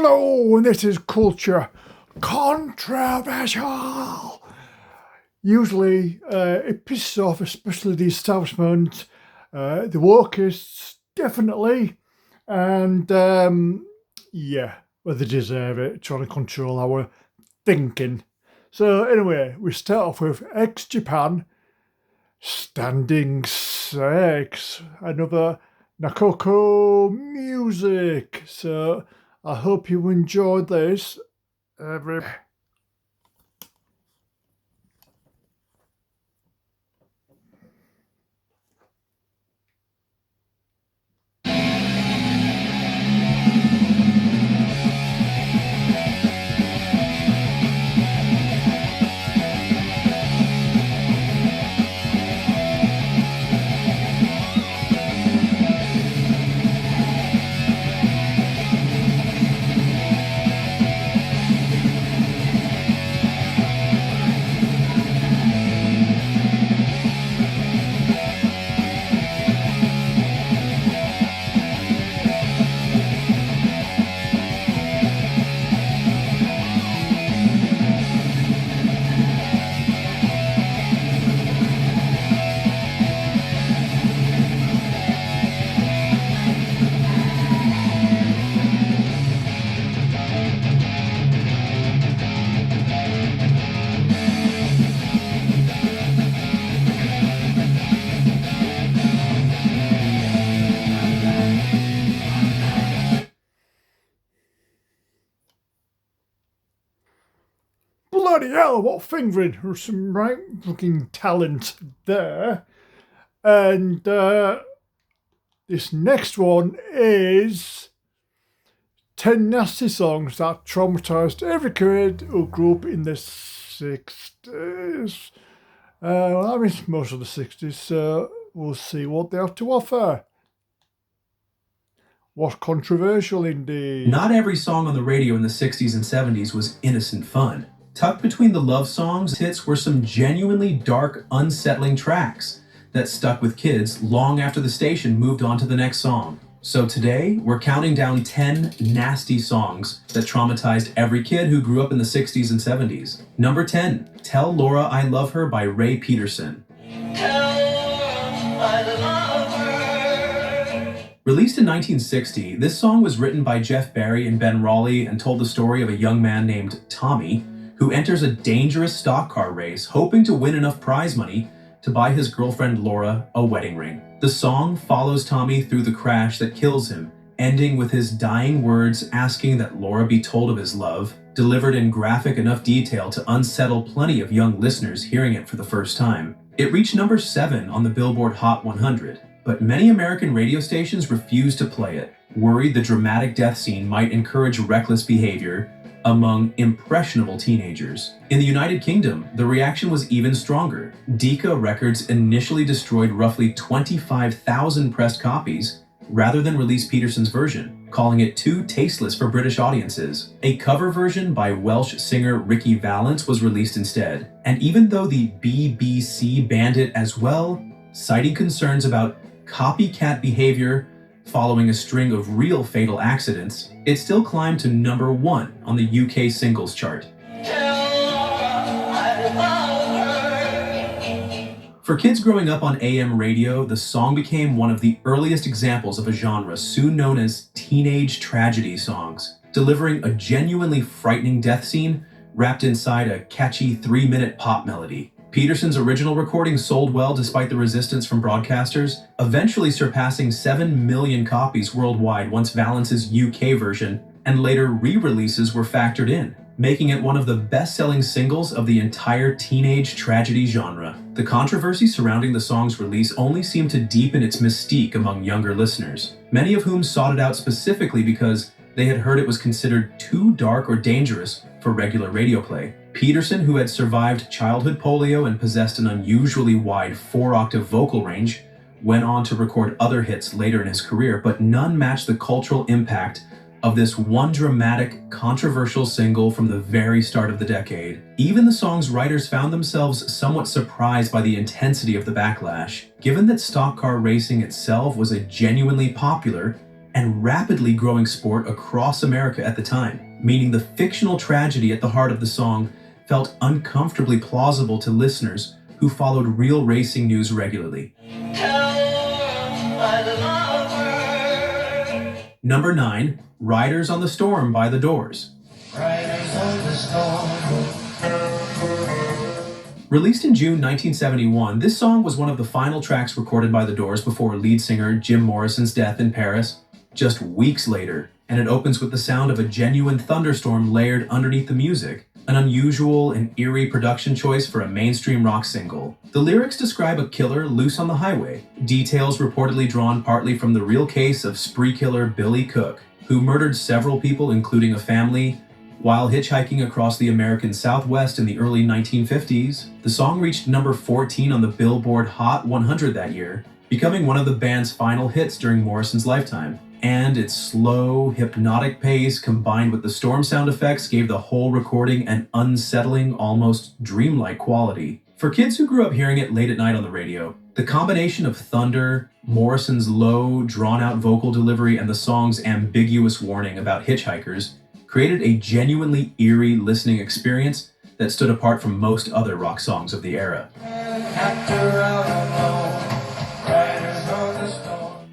Hello, and this is Culture Controversial. Usually, it pisses off, especially the establishment, the wokists, definitely, and well, they deserve it, trying to control our thinking. So anyway, we start off with ex-Japan, Standing 6, another Nakoko music. So I hope you enjoyed this. Bloody hell, what fingering! There's some right fucking talent there. And this next one is 10 nasty songs that traumatized every kid who grew up in the 60s. I missed most of the 60s, so we'll see what they have to offer. What controversial indeed. Not every song on the radio in the 60s and 70s was innocent fun. Tucked between the love songs hits were some genuinely dark, unsettling tracks that stuck with kids long after the station moved on to the next song. So today, we're counting down 10 nasty songs that traumatized every kid who grew up in the 60s and 70s. Number 10, Tell Laura I Love Her by Ray Peterson. Released in 1960, this song was written by Jeff Barry and Ben Raleigh and told the story of a young man named Tommy who enters a dangerous stock car race hoping to win enough prize money to buy his girlfriend Laura a wedding ring. The song follows Tommy through the crash that kills him, ending with his dying words asking that Laura be told of his love, delivered in graphic enough detail to unsettle plenty of young listeners hearing it for the first time. It reached number 7 on the Billboard Hot 100, but many American radio stations refused to play it, worried the dramatic death scene might encourage reckless behavior among impressionable teenagers. In the United Kingdom, the reaction was even stronger. Decca Records initially destroyed roughly 25,000 pressed copies rather than release Peterson's version, calling it too tasteless for British audiences. A cover version by Welsh singer Ricky Valance was released instead, and even though the BBC banned it as well, citing concerns about copycat behavior following a string of real fatal accidents, it still climbed to number 1 on the UK singles chart. For kids growing up on AM radio, the song became one of the earliest examples of a genre soon known as teenage tragedy songs, delivering a genuinely frightening death scene wrapped inside a catchy 3-minute pop melody. Peterson's original recording sold well despite the resistance from broadcasters, eventually surpassing 7 million copies worldwide once Valance's UK version and later re-releases were factored in, making it one of the best-selling singles of the entire teenage tragedy genre. The controversy surrounding the song's release only seemed to deepen its mystique among younger listeners, many of whom sought it out specifically because they had heard it was considered too dark or dangerous for regular radio play. Peterson, who had survived childhood polio and possessed an unusually wide 4-octave vocal range, went on to record other hits later in his career, but none matched the cultural impact of this one dramatic, controversial single from the very start of the decade. Even the song's writers found themselves somewhat surprised by the intensity of the backlash, given that stock car racing itself was a genuinely popular and rapidly growing sport across America at the time, meaning the fictional tragedy at the heart of the song felt uncomfortably plausible to listeners who followed real racing news regularly. Number 9, Riders on the Storm by The Doors. Riders on the Storm. Released in June 1971, this song was one of the final tracks recorded by The Doors before lead singer Jim Morrison's death in Paris just weeks later, and it opens with the sound of a genuine thunderstorm layered underneath the music, an unusual and eerie production choice for a mainstream rock single. The lyrics describe a killer loose on the highway, details reportedly drawn partly from the real case of spree killer Billy Cook, who murdered several people including a family, while hitchhiking across the American Southwest in the early 1950s. The song reached number 14 on the Billboard Hot 100 that year, becoming one of the band's final hits during Morrison's lifetime. And its slow, hypnotic pace combined with the storm sound effects gave the whole recording an unsettling, almost dreamlike quality. For kids who grew up hearing it late at night on the radio, the combination of thunder, Morrison's low, drawn-out vocal delivery, and the song's ambiguous warning about hitchhikers created a genuinely eerie listening experience that stood apart from most other rock songs of the era.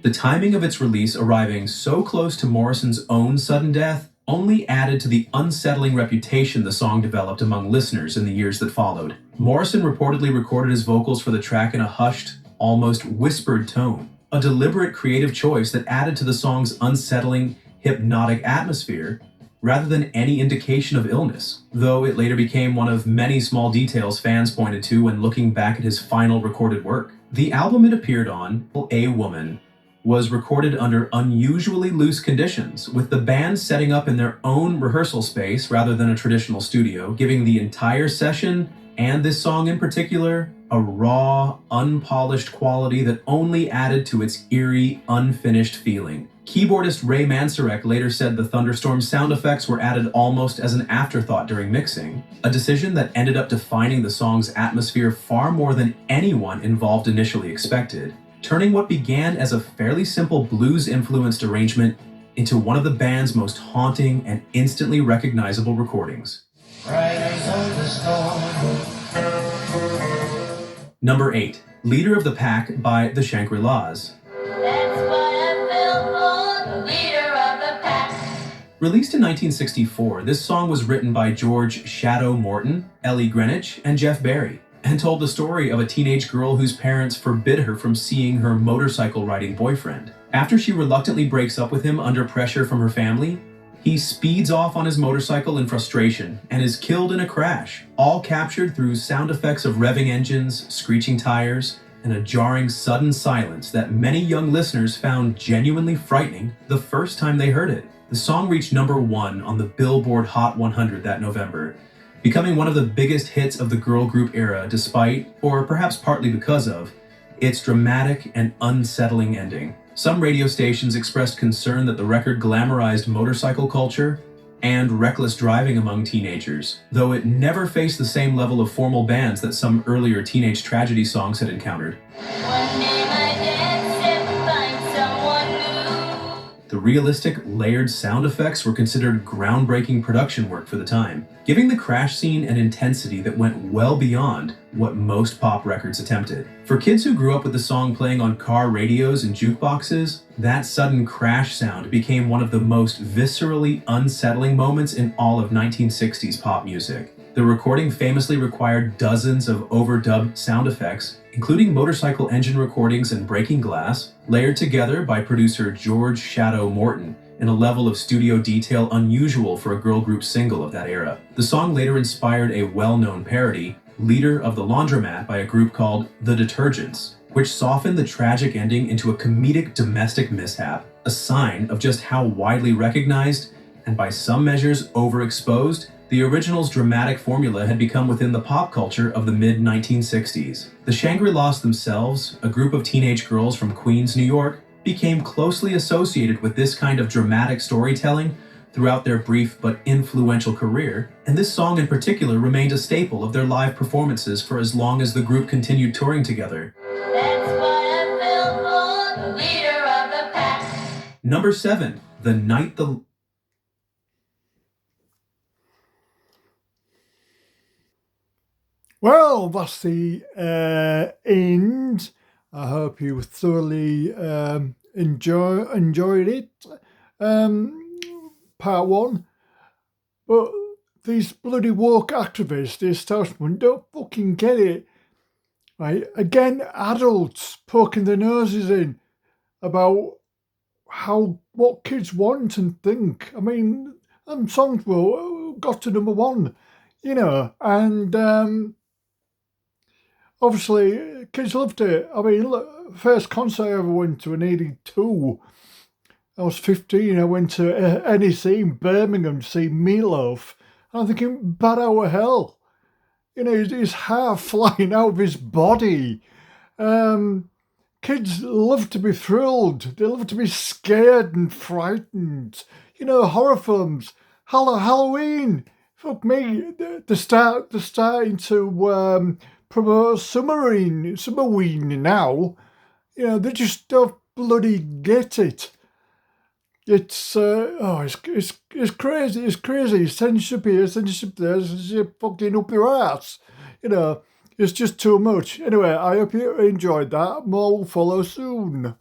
The timing of its release arriving so close to Morrison's own sudden death only added to the unsettling reputation the song developed among listeners in the years that followed. Morrison reportedly recorded his vocals for the track in a hushed, almost whispered tone, a deliberate creative choice that added to the song's unsettling, hypnotic atmosphere rather than any indication of illness, though it later became one of many small details fans pointed to when looking back at his final recorded work. The album it appeared on, A Woman, was recorded under unusually loose conditions, with the band setting up in their own rehearsal space rather than a traditional studio, giving the entire session, and this song in particular, a raw, unpolished quality that only added to its eerie, unfinished feeling. Keyboardist Ray Manzarek later said the thunderstorm sound effects were added almost as an afterthought during mixing, a decision that ended up defining the song's atmosphere far more than anyone involved initially expected, turning what began as a fairly simple blues-influenced arrangement into one of the band's most haunting and instantly recognizable recordings. Number 8, Leader of the Pack by the Shangri-Las. Released in 1964, this song was written by George Shadow Morton, Ellie Greenwich, and Jeff Barry, and told the story of a teenage girl whose parents forbid her from seeing her motorcycle-riding boyfriend. After she reluctantly breaks up with him under pressure from her family, he speeds off on his motorcycle in frustration and is killed in a crash, all captured through sound effects of revving engines, screeching tires, and a jarring sudden silence that many young listeners found genuinely frightening the first time they heard it. The song reached number 1 on the Billboard Hot 100 that November, becoming one of the biggest hits of the girl group era despite, or perhaps partly because of, its dramatic and unsettling ending. Some radio stations expressed concern that the record glamorized motorcycle culture and reckless driving among teenagers, though it never faced the same level of formal bans that some earlier teenage tragedy songs had encountered. The realistic, layered sound effects were considered groundbreaking production work for the time, giving the crash scene an intensity that went well beyond what most pop records attempted. For kids who grew up with the song playing on car radios and jukeboxes, that sudden crash sound became one of the most viscerally unsettling moments in all of 1960s pop music. The recording famously required dozens of overdubbed sound effects, including motorcycle engine recordings and breaking glass, layered together by producer George Shadow Morton in a level of studio detail unusual for a girl group single of that era. The song later inspired a well-known parody, Leader of the Laundromat, by a group called The Detergents, which softened the tragic ending into a comedic domestic mishap, a sign of just how widely recognized, and by some measures overexposed, the original's dramatic formula had become within the pop culture of the mid-1960s. The Shangri-Las themselves, a group of teenage girls from Queens, New York, became closely associated with this kind of dramatic storytelling throughout their brief but influential career, and this song in particular remained a staple of their live performances for as long as the group continued touring together. That's what I feel for, the leader of the pack. Number 7, The Night the... Well, that's the end. I hope you thoroughly enjoyed it. Part 1. But these bloody woke activists, the establishment, don't fucking get it. Right? Again, adults poking their noses in about what kids want and think. I mean, songs got to number 1, and obviously kids loved it. I mean, look, first concert I ever went to, I needed 2. I was 15. I went to NEC in Birmingham to see Meatloaf. And I'm thinking, bad out of hell. His hair flying out of his body. Kids love to be thrilled. They love to be scared and frightened. Horror films. Halloween. Fuck me. They're starting to promote Summerween now. They just don't bloody get it. It's crazy. It's crazy. Censorship here, censorship there, censorship fucking up your ass. It's just too much. Anyway, I hope you enjoyed that. More will follow soon.